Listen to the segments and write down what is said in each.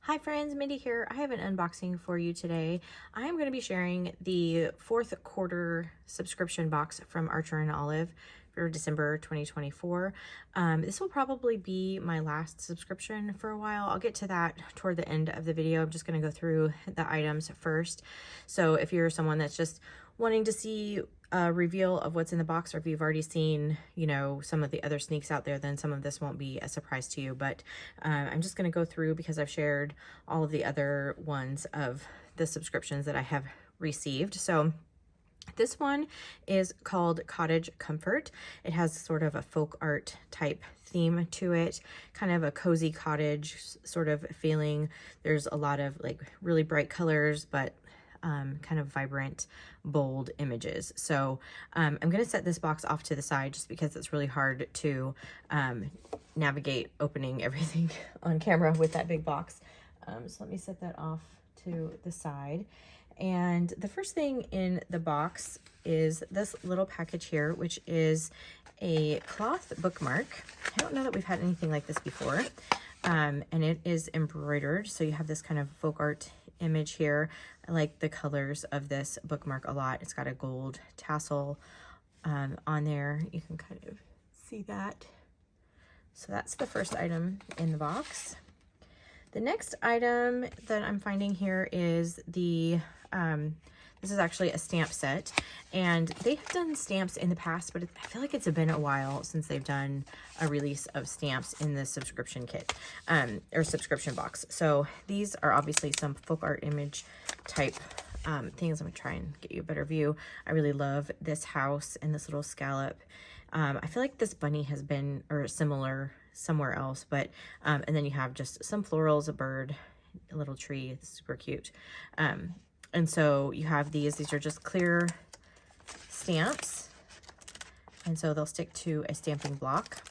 Hi friends, Mindy here. I have an unboxing for you today. I am going to be sharing the fourth quarter subscription box from Archer&Olive for December 2024. This will probably be my last subscription for a while. I'll get to that toward the end of the video. I'm just going to go through the items first. So if you're someone that's just wanting to see a reveal of what's in the box, or if you've already seen, you know, some of the other sneaks out there, then some of this won't be a surprise to you. But I'm just going to go through because I've shared all of the other ones of the subscriptions that I have received. So this one is called Cottage Comfort. It has sort of a folk art type theme to it, kind of a cozy cottage sort of feeling. There's a lot of like really bright colors, but kind of vibrant, bold images. So I'm going to set this box off to the side just because it's really hard to navigate opening everything on camera with that big box. So let me set that off to the side. And the first thing in the box is this little package here, which is a cloth bookmark. I don't know that we've had anything like this before. And it is embroidered. So you have this kind of folk art image here. I like the colors of this bookmark a lot. It's got a gold tassel on there. You can kind of see that. So that's the first item in the box. The next item that I'm finding here is the, this is actually a stamp set, and they have done stamps in the past, but I feel like it's been a while since they've done a release of stamps in the subscription kit, or subscription box. So these are obviously some folk art image type things. I'm gonna try and get you a better view. I really love this house and this little scallop. I feel like this bunny has been, or similar, somewhere else, but and then you have just some florals, a bird, a little tree. It's super cute. And so you have these are just clear stamps, and so they'll stick to a stamping block.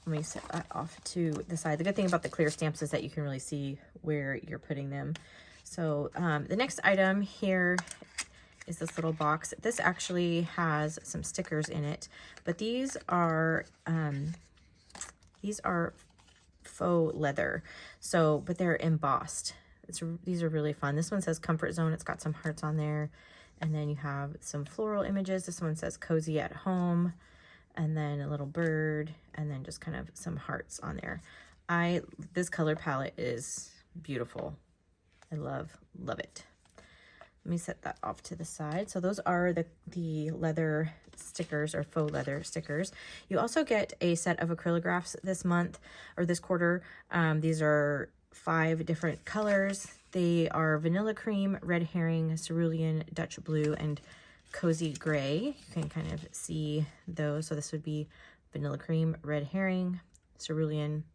Let me set that off to the side. The good thing about the clear stamps is that you can really see where you're putting them. So the next item here is this little box. This actually has some stickers in it, but these are faux leather. So, but they're embossed. These are really fun. This one says Comfort Zone. It's got some hearts on there. And then you have some floral images. This one says Cozy at Home. And then a little bird. And then just kind of some hearts on there. This color palette is beautiful. I love it. Let me set that off to the side. So those are the leather stickers, or faux leather stickers. You also get a set of acrylographs this month, or this quarter. These are 5 different colors. They are vanilla cream, red herring, cerulean, Dutch blue, and cozy gray. You can kind of see those. So this would be vanilla cream, red herring, cerulean,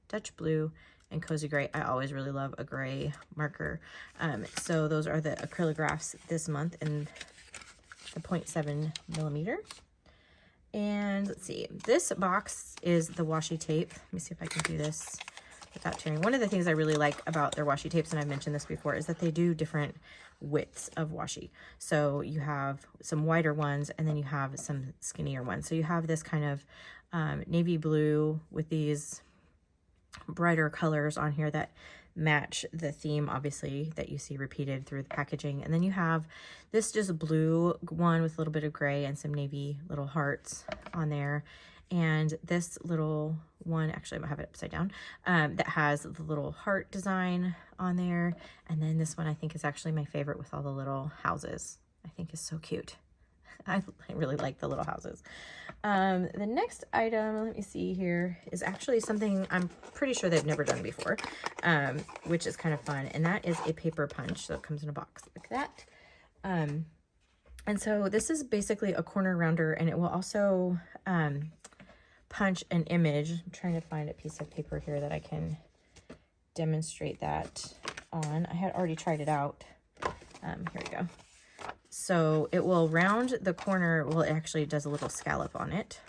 Dutch blue, and cozy gray. I always really love a gray marker. So those are the acrylographs this month in the 0.7 millimeter. And let's see, this box is the washi tape. Let me see if I can do this without tearing. One of the things I really like about their washi tapes, and I've mentioned this before, is that they do different widths of washi. So you have some wider ones, and then you have some skinnier ones. So you have this kind of navy blue with these brighter colors on here that match the theme, obviously, that you see repeated through the packaging. And then you have this just blue one with a little bit of gray and some navy little hearts on there. And this little one, actually I'm gonna have it upside down, that has the little heart design on there. And then this one I think is actually my favorite, with all the little houses. I think is so cute. I really like the little houses. The next item, let me see here, is actually something I'm pretty sure they've never done before, which is kind of fun. And that is a paper punch. So it comes in a box like that. And so this is basically a corner rounder, and it will also punch an image. I'm trying to find a piece of paper here that I can demonstrate that on. I had already tried it out. Here we go. So it will round the corner. Well, it actually does a little scallop on it.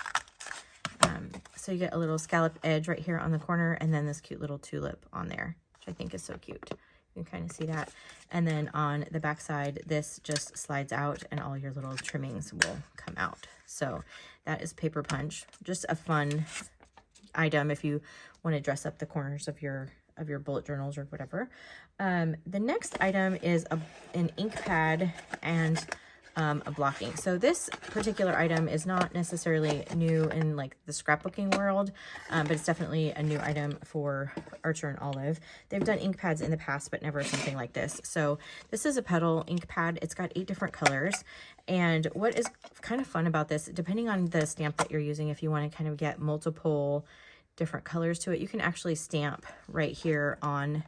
So you get a little scallop edge right here on the corner, and then this cute little tulip on there, which I think is so cute. You can kind of see that. And then on the back side, this just slides out and all your little trimmings will come out. So that is paper punch. Just a fun item if you want to dress up the corners of your your bullet journals or whatever. The next item is an ink pad and a blocking. So this particular item is not necessarily new in like the scrapbooking world, but it's definitely a new item for Archer and Olive. They've done ink pads in the past, but never something like this. So this is a petal ink pad. It's got 8 different colors. And what is kind of fun about this, depending on the stamp that you're using, if you want to kind of get multiple different colors to it, you can actually stamp right here on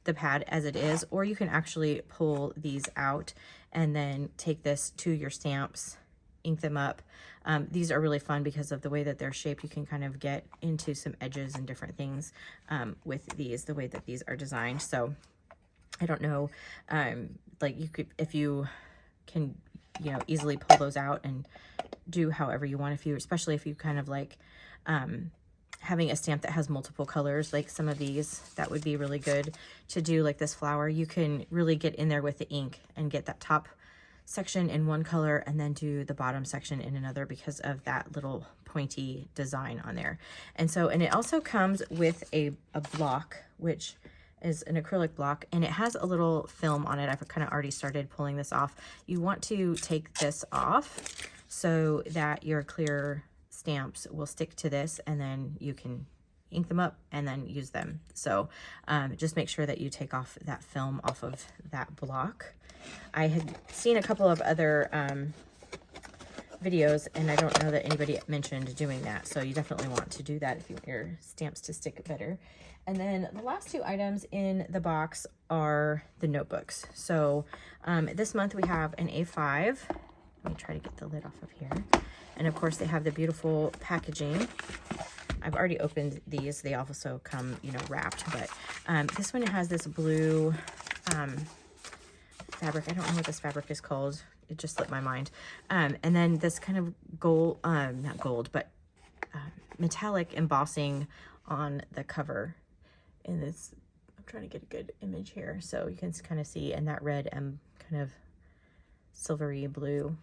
the pad as it is, or you can actually pull these out and then take this to your stamps, ink them up. These are really fun because of the way that they're shaped. You can kind of get into some edges and different things with these, the way that these are designed. So I don't know, like you could, if you can, you know, easily pull those out and do however you want, especially if you kind of like having a stamp that has multiple colors, like some of these, that would be really good to do, like this flower. You can really get in there with the ink and get that top section in one color and then do the bottom section in another because of that little pointy design on there. And it also comes with a block, which is an acrylic block, and it has a little film on it. I've kind of already started pulling this off. You want to take this off so that your clear stamps will stick to this, and then you can ink them up and then use them. So just make sure that you take off that film off of that block. I had seen a couple of other videos, and I don't know that anybody mentioned doing that. So you definitely want to do that if you want your stamps to stick better. And then the last 2 items in the box are the notebooks. So this month we have an A5. Let me try to get the lid off of here. And of course they have the beautiful packaging. I've already opened these. They also come, you know, wrapped, but this one has this blue fabric. I don't know what this fabric is called. It just slipped my mind. And then this kind of gold, not gold, but metallic embossing on the cover. And this, I'm trying to get a good image here so you can kind of see, and that red and kind of silvery blue.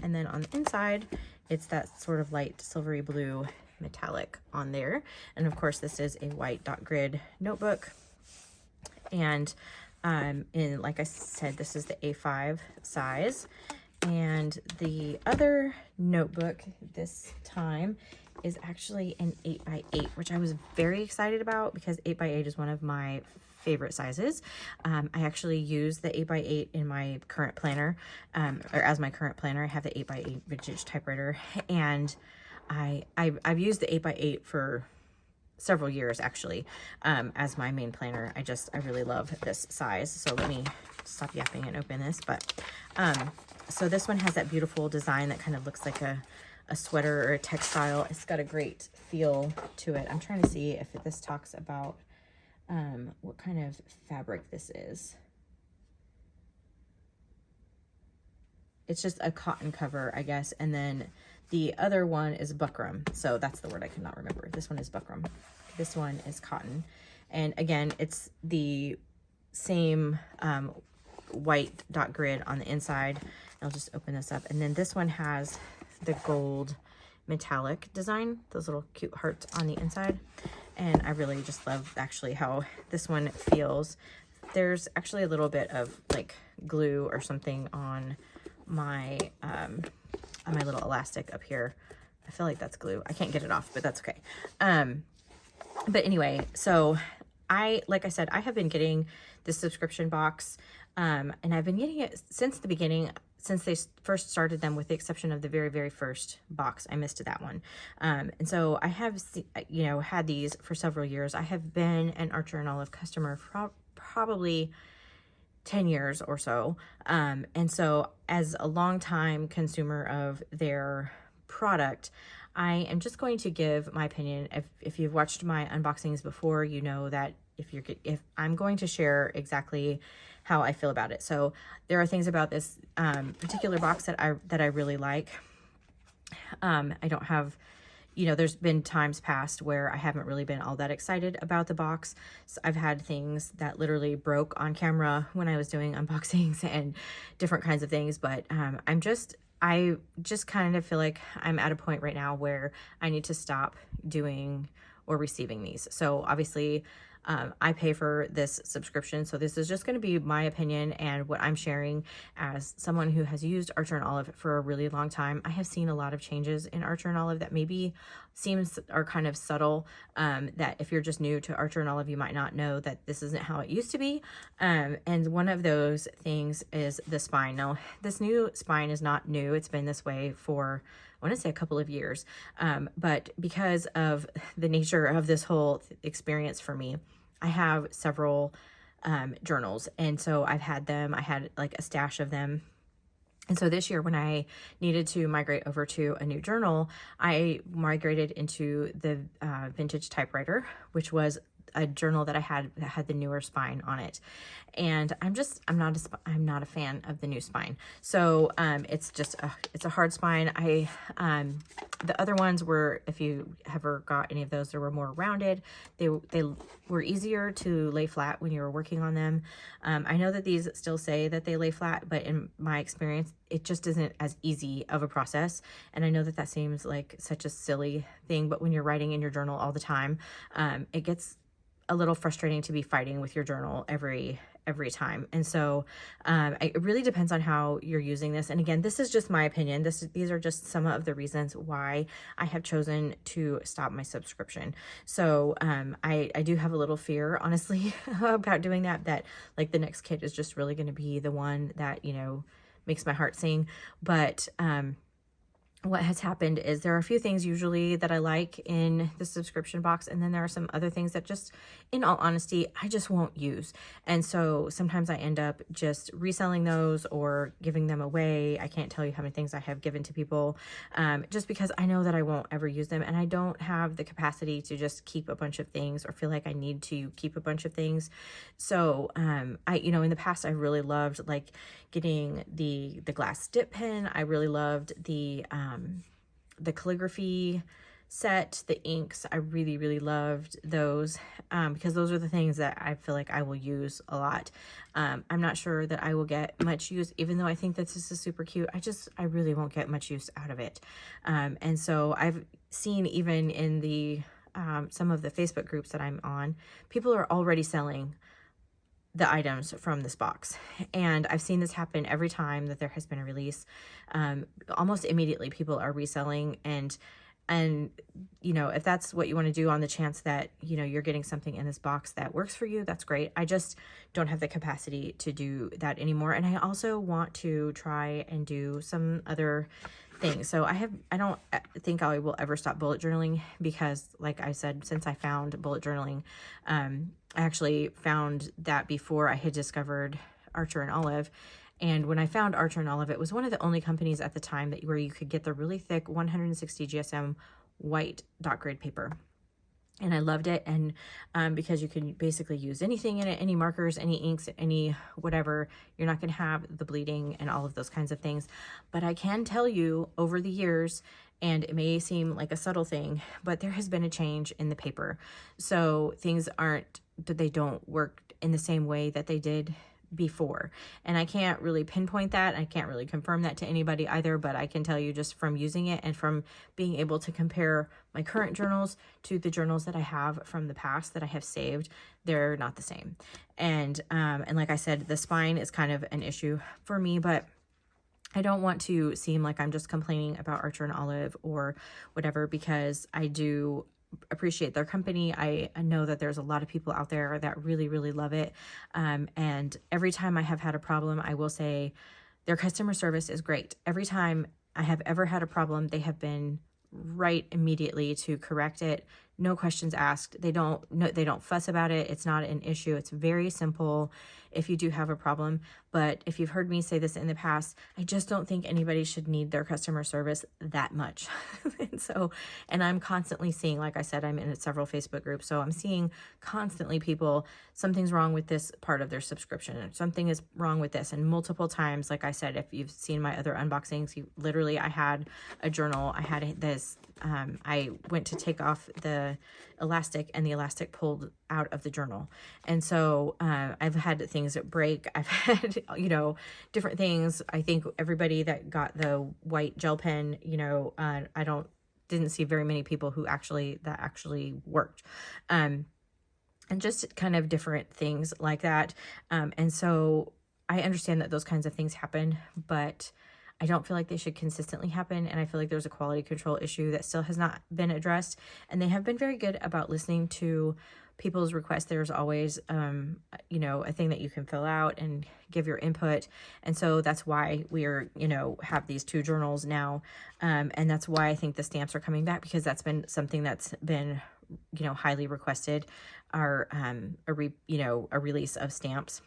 And then on the inside, it's that sort of light silvery blue metallic on there. And of course, this is a white dot grid notebook. And like I said, this is the A5 size. And the other notebook this time is actually an 8x8, which I was very excited about because 8x8 is one of my favorite sizes. I actually use the 8x8 in my current planner, or as my current planner. I have the 8x8 vintage typewriter, and I've used the 8x8 for several years actually, as my main planner. I really love this size. So let me stop yapping and open this. But so this one has that beautiful design that kind of looks like a sweater or a textile. It's got a great feel to it. I'm trying to see if this talks about what kind of fabric this is. It's just a cotton cover, I guess. And then the other one is buckram. So that's the word I cannot remember. This one is buckram. This one is cotton. And again, it's the same white dot grid on the inside. I'll just open this up. And then this one has the gold metallic design, those little cute hearts on the inside. And I really just love actually how this one feels. There's actually a little bit of like glue or something on my little elastic up here. I feel like that's glue. I can't get it off, but that's okay. But anyway, so like I said, I have been getting this subscription box, and I've been getting it since the beginning, since they first started them, with the exception of the very, very first box. I missed that one. And so I have, you know, had these for several years. I have been an Archer and Olive customer for probably 10 years or so. And so as a longtime consumer of their product, I am just going to give my opinion. If you've watched my unboxings before, you know that if I'm going to share exactly how I feel about it. So there are things about this particular box that I really like. I don't have, you know, there's been times past where I haven't really been all that excited about the box. So I've had things that literally broke on camera when I was doing unboxings and different kinds of things. But I just kind of feel like I'm at a point right now where I need to stop doing or receiving these. So obviously I pay for this subscription, so this is just going to be my opinion and what I'm sharing as someone who has used Archer&Olive for a really long time. I have seen a lot of changes in Archer&Olive that maybe are kind of subtle, that if you're just new to Archer&Olive, you might not know that this isn't how it used to be. And one of those things is the spine. Now, this new spine is not new. It's been this way for, I want to say, a couple of years. But because of the nature of this whole experience for me, I have several journals. And so I had like a stash of them. And so this year when I needed to migrate over to a new journal, I migrated into the vintage typewriter, which was a journal that I had that had the newer spine on it. And I'm not a fan of the new spine. So it's a hard spine. The other ones were, if you ever got any of those, they were more rounded. They were easier to lay flat when you were working on them. I know that these still say that they lay flat, but in my experience, it just isn't as easy of a process. And I know that seems like such a silly thing, but when you're writing in your journal all the time, it gets a little frustrating to be fighting with your journal every time. And so it really depends on how you're using this. And again, this is just my opinion. These are just some of the reasons why I have chosen to stop my subscription. So I do have a little fear, honestly, about doing that like the next kit is just really going to be the one that, makes my heart sing. But what has happened is there are a few things usually that I like in the subscription box, and then there are some other things that just, in all honesty, I just won't use. And so sometimes I end up just reselling those or giving them away. I can't tell you how many things I have given to people just because I know that I won't ever use them, and I don't have the capacity to just keep a bunch of things or feel like I need to keep a bunch of things. So in the past, I really loved like getting the glass dip pen. I really loved the calligraphy set, the inks. I really, really loved those because those are the things that I feel like I will use a lot. I'm not sure that I will get much use, even though I think that this is super cute. I really won't get much use out of it. And so I've seen even in the some of the Facebook groups that I'm on, people are already selling the items from this box. And I've seen this happen every time that there has been a release. Almost immediately people are reselling, and if that's what you want to do on the chance that, you're getting something in this box that works for you, that's great. I just don't have the capacity to do that anymore. And I also want to try and do some other things. So I don't think I will ever stop bullet journaling because, like I said, since I found bullet journaling, I actually found that before I had discovered Archer&Olive. And when I found Archer&Olive, it was one of the only companies at the time where you could get the really thick 160 GSM white dot grade paper. And I loved it. And because you can basically use anything in it, any markers, any inks, any whatever, you're not going to have the bleeding and all of those kinds of things. But I can tell you over the years, and it may seem like a subtle thing, but there has been a change in the paper. So things they don't work in the same way that they did before. And I can't really pinpoint that. I can't really confirm that to anybody either, but I can tell you just from using it and from being able to compare my current journals to the journals that I have from the past that I have saved, they're not the same. And like I said, the spine is kind of an issue for me, but I don't want to seem like I'm just complaining about Archer&Olive or whatever, because I do appreciate their company. I know that there's a lot of people out there that really, really love it. And every time I have had a problem, I will say their customer service is great. Every time I have ever had a problem, they have been right immediately to correct it. No questions asked. They don't fuss about it. It's not an issue. It's very simple if you do have a problem. But if you've heard me say this in the past, I just don't think anybody should need their customer service that much. And I'm constantly seeing, like I said, I'm in several Facebook groups, so I'm seeing constantly people, something's wrong with this part of their subscription, or something is wrong with this. And multiple times, like I said, if you've seen my other unboxings, I had a journal, I had this, I went to take off the elastic and the elastic pulled out of the journal. And so I've had things break. I've had, different things. I think everybody that got the white gel pen, didn't see very many people who actually worked. and just kind of different things like that. And so I understand that those kinds of things happen, but I don't feel like they should consistently happen. And I feel like there's a quality control issue that still has not been addressed. And they have been very good about listening to people's requests. There's always, you know, a thing that you can fill out and give your input. And so that's why we're, you know, have these 2 journals now. And that's why I think the stamps are coming back, because that's been something that's been, you know, highly requested, are a release of stamps.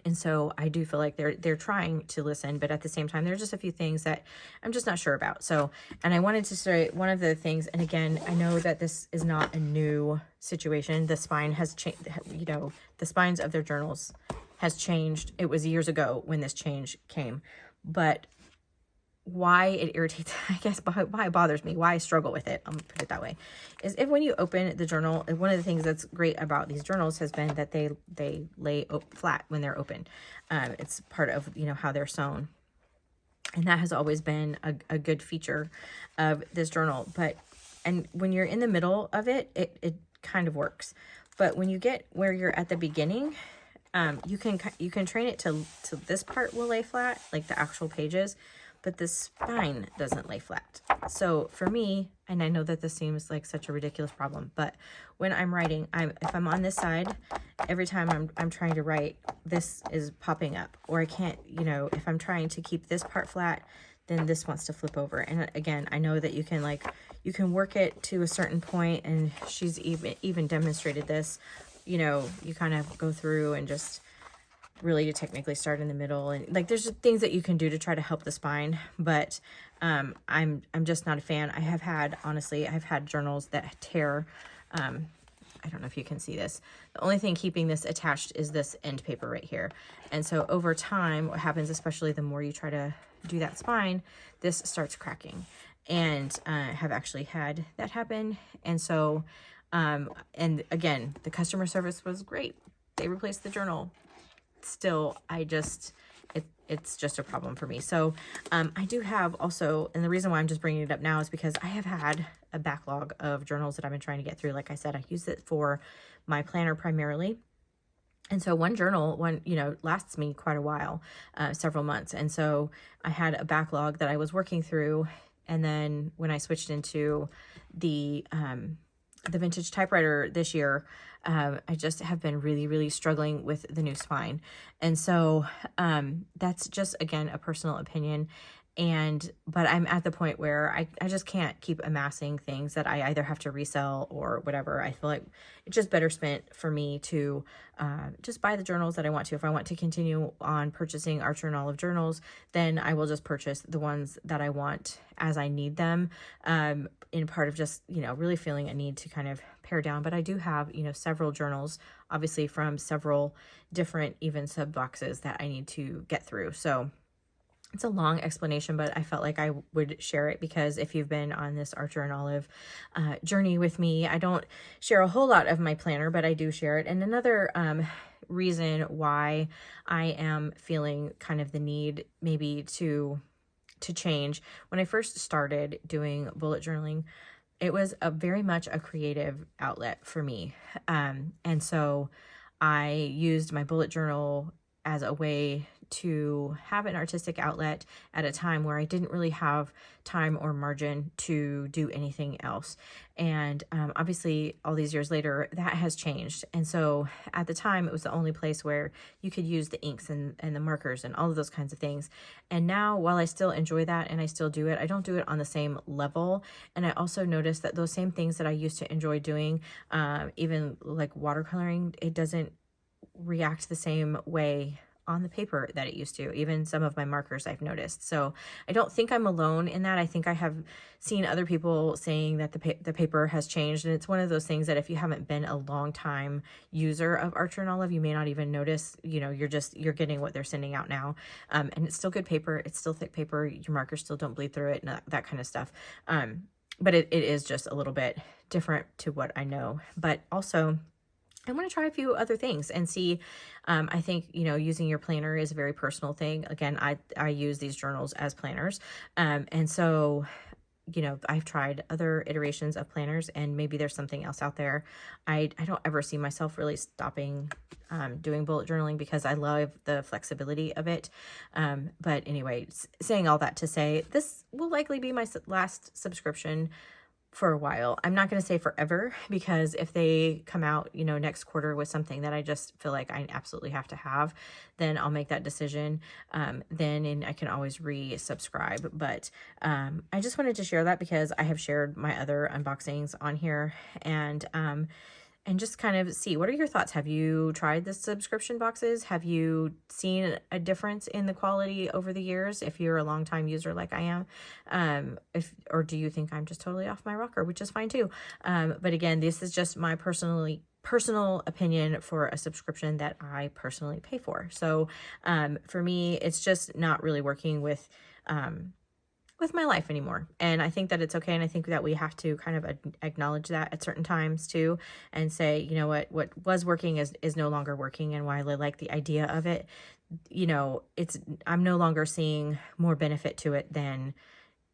And so I do feel like they're trying to listen, but at the same time, there's just a few things that I'm just not sure about. So, and I wanted to say one of the things, and again, I know that this is not a new situation. The spine has changed, you know, the spines of their journals has changed. It was years ago when this change came, but why it irritates, I guess, why it bothers me, why I struggle with it, I'm gonna put it that way, is if when you open the journal, one of the things that's great about these journals has been that they lay flat when they're open. It's part of, you know, how they're sewn. And that has always been a good feature of this journal. And when you're in the middle of it, it kind of works. But when you get where you're at the beginning, you can train it to this part will lay flat, like the actual pages, but the spine doesn't lay flat. So for me, and I know that this seems like such a ridiculous problem, but when I'm writing, if I'm on this side, every time I'm trying to write, this is popping up, or I can't, you know, if I'm trying to keep this part flat, then this wants to flip over. And again, I know that you can work it to a certain point, and she's even demonstrated this, you know, you kind of go through and just really to technically start in the middle, and like there's just things that you can do to try to help the spine, but I'm just not a fan. I've had journals that tear. I don't know if you can see this. The only thing keeping this attached is this end paper right here. And so over time, what happens, especially the more you try to do that spine, this starts cracking, and have actually had that happen. And so and again, the customer service was great. They replaced the journal. Still, it's just a problem for me. So I do have also, and the reason why I'm just bringing it up now is because I have had a backlog of journals that I've been trying to get through. Like I said, I use it for my planner primarily. And so one journal, you know, lasts me quite a while, several months. And so I had a backlog that I was working through. And then when I switched into the vintage typewriter this year, I just have been really, really struggling with the new spine. And so that's just, again, a personal opinion. But I'm at the point where I just can't keep amassing things that I either have to resell or whatever. I feel like it's just better spent for me to just buy the journals that I want to. If I want to continue on purchasing Archer and Olive journals, then I will just purchase the ones that I want as I need them, in part of just, you know, really feeling a need to kind of pare down. But I do have, you know, several journals, obviously from several different even sub boxes that I need to get through. So it's a long explanation, but I felt like I would share it because if you've been on this Archer and Olive journey with me, I don't share a whole lot of my planner, but I do share it. And another reason why I am feeling kind of the need maybe to change, when I first started doing bullet journaling, it was very much a creative outlet for me. And so I used my bullet journal as a way to have an artistic outlet at a time where I didn't really have time or margin to do anything else. And obviously all these years later, that has changed. And so at the time, it was the only place where you could use the inks and the markers and all of those kinds of things. And now, while I still enjoy that and I still do it, I don't do it on the same level. And I also noticed that those same things that I used to enjoy doing, even like watercoloring, it doesn't react the same way on the paper that it used to. Even some of my markers I've noticed. So I don't think I'm alone in that. I think I have seen other people saying that the paper has changed. And it's one of those things that if you haven't been a long time user of Archer and Olive, you may not even notice, you know, you're getting what they're sending out now. And it's still good paper. It's still thick paper. Your markers still don't bleed through it and that kind of stuff. But it is just a little bit different to what I know. But also, I want to try a few other things and see. I think, you know, using your planner is a very personal thing. Again, I use these journals as planners. And so you know, I've tried other iterations of planners, and maybe there's something else out there. I don't ever see myself really stopping doing bullet journaling because I love the flexibility of it. But anyway, saying all that to say, this will likely be my last subscription for a while. I'm not going to say forever, because if they come out, you know, next quarter with something that I just feel like I absolutely have to have, then I'll make that decision. And I can always resubscribe. But I just wanted to share that because I have shared my other unboxings on here, and just kind of see, what are your thoughts? Have you tried the subscription boxes? Have you seen a difference in the quality over the years, if you're a longtime user like I am? Or do you think I'm just totally off my rocker, which is fine too. But again, this is just my personal opinion for a subscription that I personally pay for. So for me, it's just not really working with my life anymore. And I think that it's okay. And I think that we have to kind of acknowledge that at certain times too, and say, you know what was working is no longer working. And while I like the idea of it, you know, I'm no longer seeing more benefit to it than,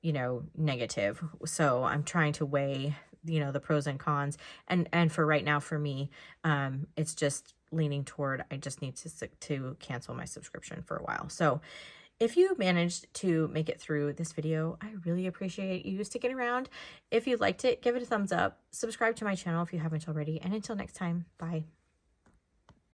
you know, negative. So I'm trying to weigh, you know, the pros and cons. And for right now, for me, it's just leaning toward, I just need to cancel my subscription for a while. So if you managed to make it through this video, I really appreciate you sticking around. If you liked it, give it a thumbs up. Subscribe to my channel if you haven't already. And until next time, bye.